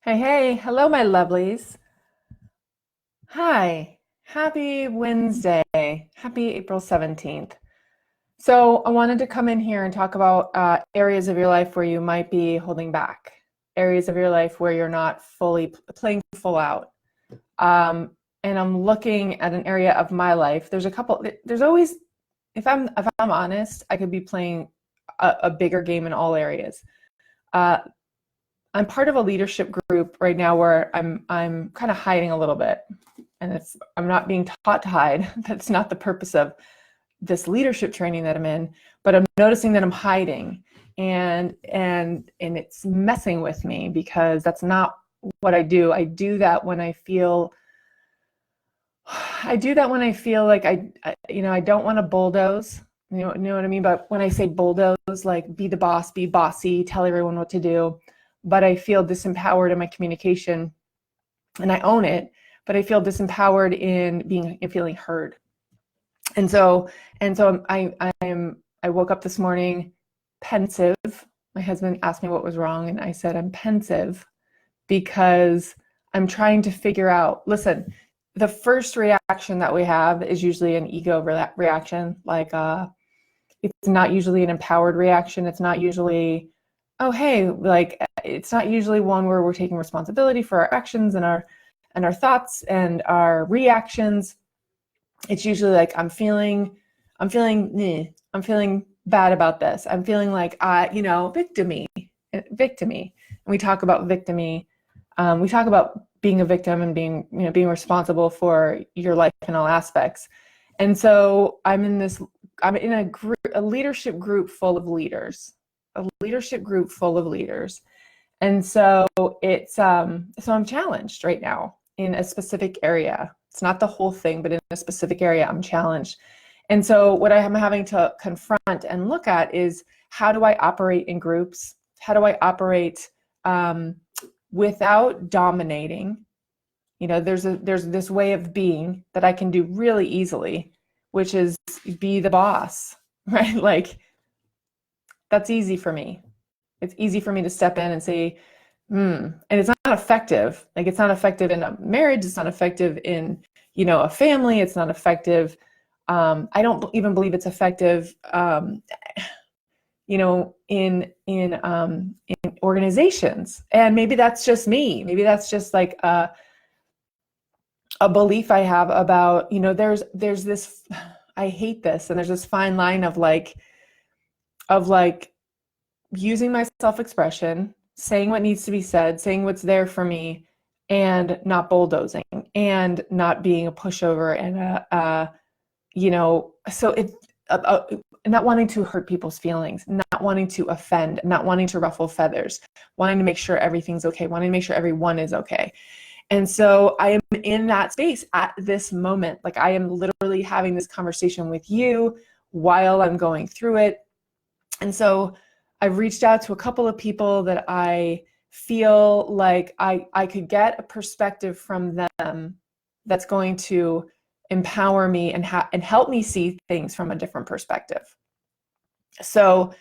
Hey, hey, hello, my lovelies. Hi, happy Wednesday. Happy April 17th. So, I wanted to come in here and talk about areas of your life where you might be holding back, areas of your life where you're not fully playing full out. And I'm looking at an area of my life. There's a couple, there's always, if I'm honest, I could be playing a bigger game in all areas. Uh, I'm part of a leadership group right now where I'm kind of hiding a little bit, and I'm not being taught to hide. That's not the purpose of this leadership training that I'm in, but I'm noticing that I'm hiding, and it's messing with me because that's not what I do. I do that when I feel like I don't want to bulldoze. You know what I mean? But when I say bulldoze, like be the boss, be bossy, tell everyone what to do, but I feel disempowered in my communication, and I own it, but I feel disempowered in feeling heard. And so I woke up this morning pensive. My husband asked me what was wrong, and I said I'm pensive because I'm trying to figure out. Listen, the first reaction that we have is usually an ego reaction. It's not usually an empowered reaction. It's not usually, oh hey, it's not usually one where we're taking responsibility for our actions and our thoughts and our reactions. It's usually like I'm feeling bad about this. I'm feeling like victimy. And we talk about victimy. We talk about being a victim and being responsible for your life in all aspects. And so I'm in a leadership group full of leaders, And so so I'm challenged right now in a specific area. It's not the whole thing, but in a specific area, I'm challenged. And so what I am having to confront and look at is, how do I operate in groups? How do I operate without dominating? There's this way of being that I can do really easily, which is be the boss, right? Like, that's easy for me. It's easy for me to step in and say, and it's not effective. Like, it's not effective in a marriage. It's not effective in, a family. It's not effective. I don't even believe it's effective, in organizations. And maybe that's just me. Maybe that's just like a belief I have about, there's this, I hate this. And there's this fine line of using my self-expression, saying what needs to be said, saying what's there for me, and not bulldozing and not being a pushover and so not wanting to hurt people's feelings, not wanting to offend, not wanting to ruffle feathers, wanting to make sure everything's okay, wanting to make sure everyone is okay. And so I am in that space at this moment. Like, I am literally having this conversation with you while I'm going through it. And so I've reached out to a couple of people that I feel like I could get a perspective from them that's going to empower me and help me see things from a different perspective. So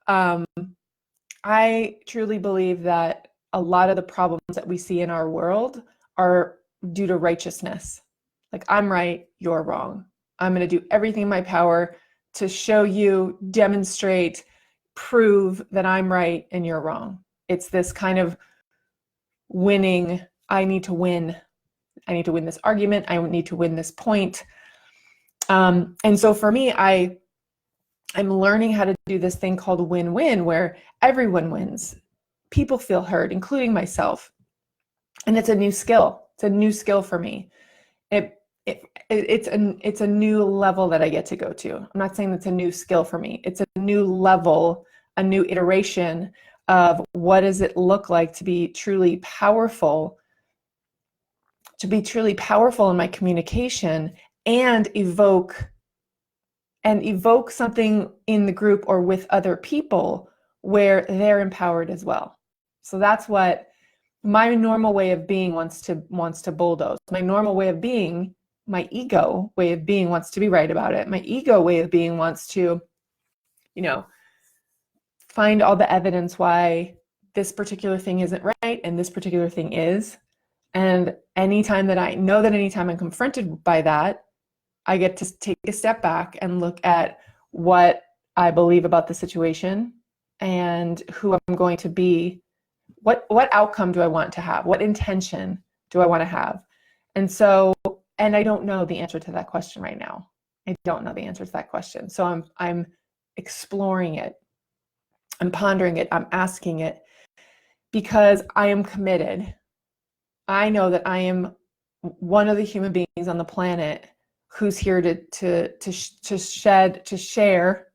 I truly believe that a lot of the problems that we see in our world are due to righteousness. Like, I'm right, you're wrong. I'm going to do everything in my power to show you, demonstrate, prove that I'm right and you're wrong. It's this kind of winning. I need to win. I need to win this argument. I need to win this point. And so for me, I'm learning how to do this thing called win-win, where everyone wins. People feel heard, including myself. And it's a new skill. It's a new skill for me. It's a new level that I get to go to. I'm not saying it's a new skill for me. It's a new level, a new iteration of what does it look like to be truly powerful, in my communication, and evoke something in the group or with other people where they're empowered as well. So that's what my normal way of being wants to bulldoze. My normal way of being, my ego way of being, wants to be right about it. My ego way of being wants to, find all the evidence why this particular thing isn't right and this particular thing is. And anytime I'm confronted by that, I get to take a step back and look at what I believe about the situation and who I'm going to be. What outcome do I want to have? What intention do I want to have? And I don't know the answer to that question right now. I don't know the answer to that question. So I'm exploring it. I'm pondering it. I'm asking it because I am committed. I know that I am one of the human beings on the planet who's here to share,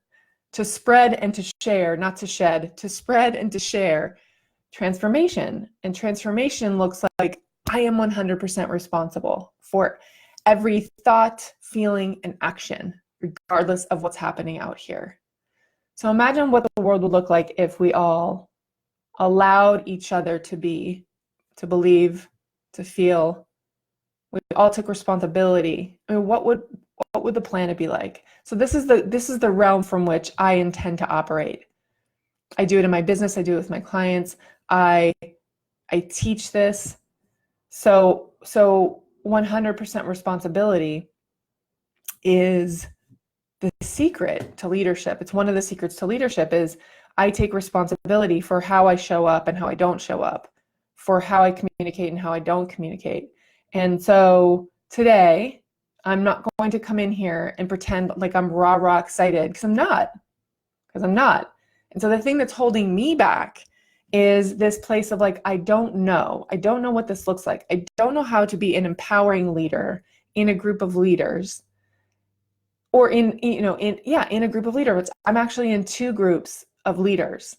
to spread and to share, not to shed, to spread and to share transformation. And transformation looks like I am 100% responsible for every thought, feeling, and action, regardless of what's happening out here. So imagine what the world would look like if we all allowed each other to be, to believe, to feel. We all took responsibility. I mean, what would the planet be like? So this is the realm from which I intend to operate. I do it in my business. I do it with my clients. I teach this. So 100% responsibility is the secret to leadership. It's one of the secrets to leadership is I take responsibility for how I show up and how I don't show up, for how I communicate and how I don't communicate. And so today, I'm not going to come in here and pretend like I'm rah excited, because I'm not. And so the thing that's holding me back is this place of like, I don't know what this looks like. I don't know how to be an empowering leader in a group of leaders, or in a group of leaders. I'm actually in two groups of leaders.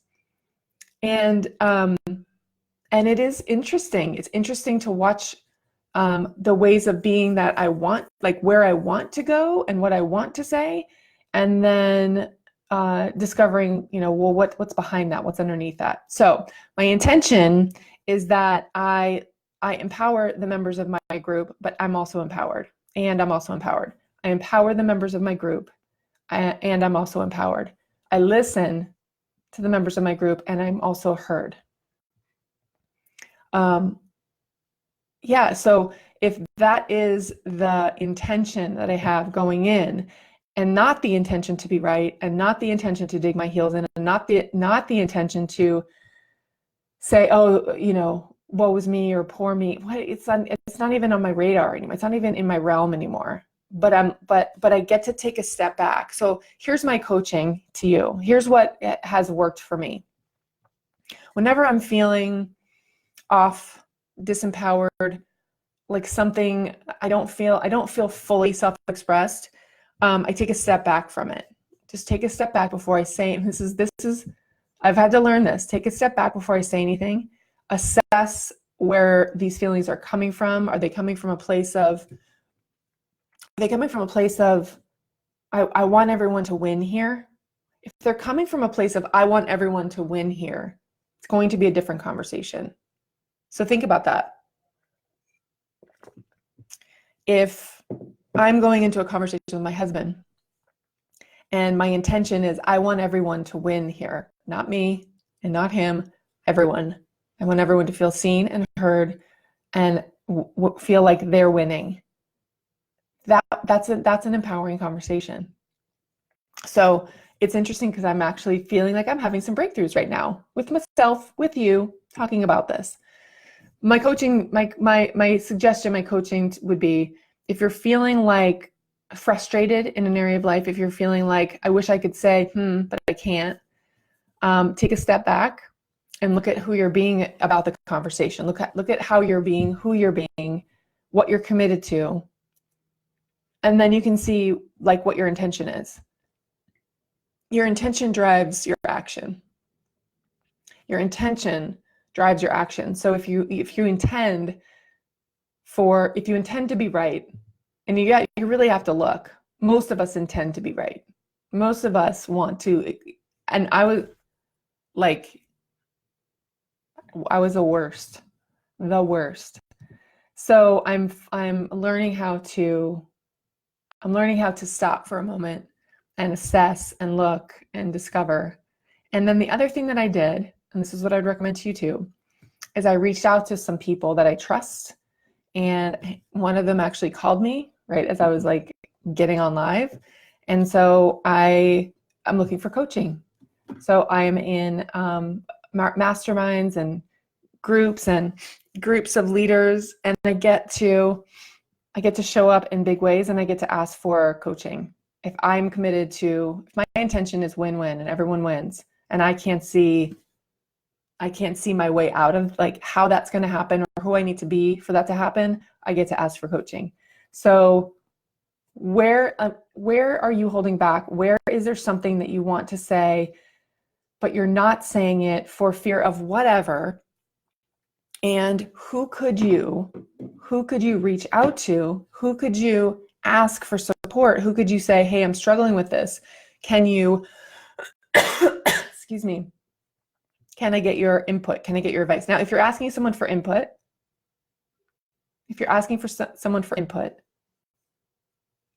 And it is interesting. It's interesting to watch the ways of being that I want, like where I want to go and what I want to say, and then discovering, well, what's behind that, what's underneath that. So my intention is that I empower the members of my group, but I'm also empowered, and I'm also empowered. I empower the members of my group, and I'm also empowered. I listen to the members of my group, and I'm also heard. So if that is the intention that I have going in, and not the intention to be right, and not the intention to dig my heels in, and not the intention to say, oh, woe is me or poor me. It's not even on my radar anymore. It's not even in my realm anymore. But I get to take a step back. So here's my coaching to you. Here's what has worked for me. Whenever I'm feeling off, disempowered, like something I don't feel fully self-expressed, I take a step back from it. Just take a step back before I say, and this is I've had to learn this. Take a step back before I say anything. Assess where these feelings are coming from. Are they coming from a place of I want everyone to win here? If they're coming from a place of I want everyone to win here, it's going to be a different conversation. So think about that. If I'm going into a conversation with my husband and my intention is I want everyone to win here, not me and not him, everyone. I want everyone to feel seen and heard and feel like they're winning. That's an empowering conversation. So it's interesting because I'm actually feeling like I'm having some breakthroughs right now with myself, with you, talking about this. My coaching, my suggestion, my coaching would be, if you're feeling like frustrated in an area of life, if you're feeling like I wish I could say, but I can't, take a step back and look at who you're being about the conversation. Look at how you're being, who you're being, what you're committed to. And then you can see like what your intention is. Your intention drives your action. Your intention drives your action. So if you intend to be right, and you really have to look. Most of us intend to be right. Most of us want to, and I was the worst. So I'm learning how to stop for a moment and assess and look and discover. And then the other thing that I did and this is what I'd recommend to you too, is I reached out to some people that I trust, and one of them actually called me right as I was like getting on live. And so I'm looking for coaching. So I'm in masterminds and groups of leaders, and I get to show up in big ways, and I get to ask for coaching. If I'm committed to, if my intention is win-win and everyone wins, and I can't see my way out of like how that's going to happen or who I need to be for that to happen, I get to ask for coaching. So where are you holding back? Where is there something that you want to say, but you're not saying it for fear of whatever? And who could you reach out to? Who could you ask for support? Who could you say, hey, I'm struggling with this. Can you, excuse me, can I get your input? Can I get your advice? Now, if you're asking someone for input,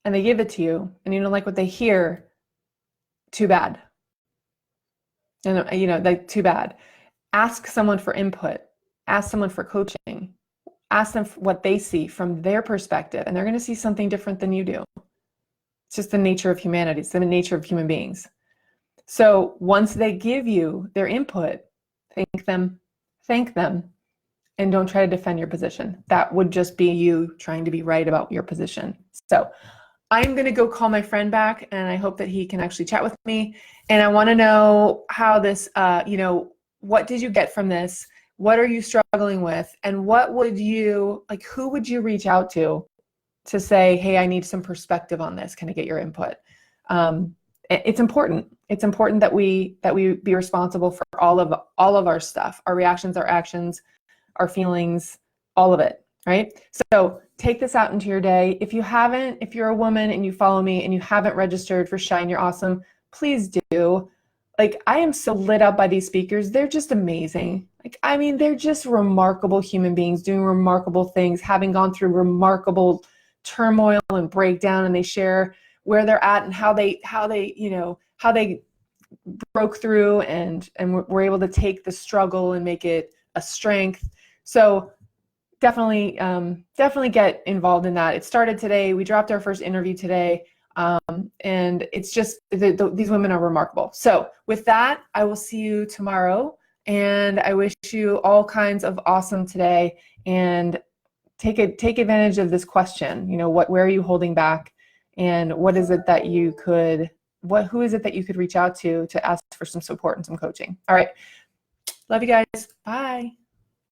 and they give it to you and you don't like what they hear, too bad. And like, too bad. Ask someone for input. Ask someone for coaching. Ask them what they see from their perspective, and they're going to see something different than you do. It's just the nature of humanity. It's the nature of human beings. So once they give you their input, thank them, and don't try to defend your position. That would just be you trying to be right about your position. So I'm going to go call my friend back, and I hope that he can actually chat with me. And I want to know how this, what did you get from this? What are you struggling with? And what would you, like, who would you reach out to say, hey, I need some perspective on this. Can I get your input? It's important. It's important that we be responsible for all of our stuff, our reactions, our actions, our feelings, all of it, right? So take this out into your day. If you're a woman and you follow me and you haven't registered for Shine Your Awesome, please do. Like, I am so lit up by these speakers. They're just amazing. Like, I mean, they're just remarkable human beings doing remarkable things, having gone through remarkable turmoil and breakdown, and they share where they're at and how they broke through and were able to take the struggle and make it a strength. So definitely get involved in that. It started today. We dropped our first interview today. And it's just, these women are remarkable. So with that, I will see you tomorrow, and I wish you all kinds of awesome today, and take advantage of this question. Where are you holding back, and who is it that you could reach out to ask for some support and some coaching? All right. Love you guys. Bye.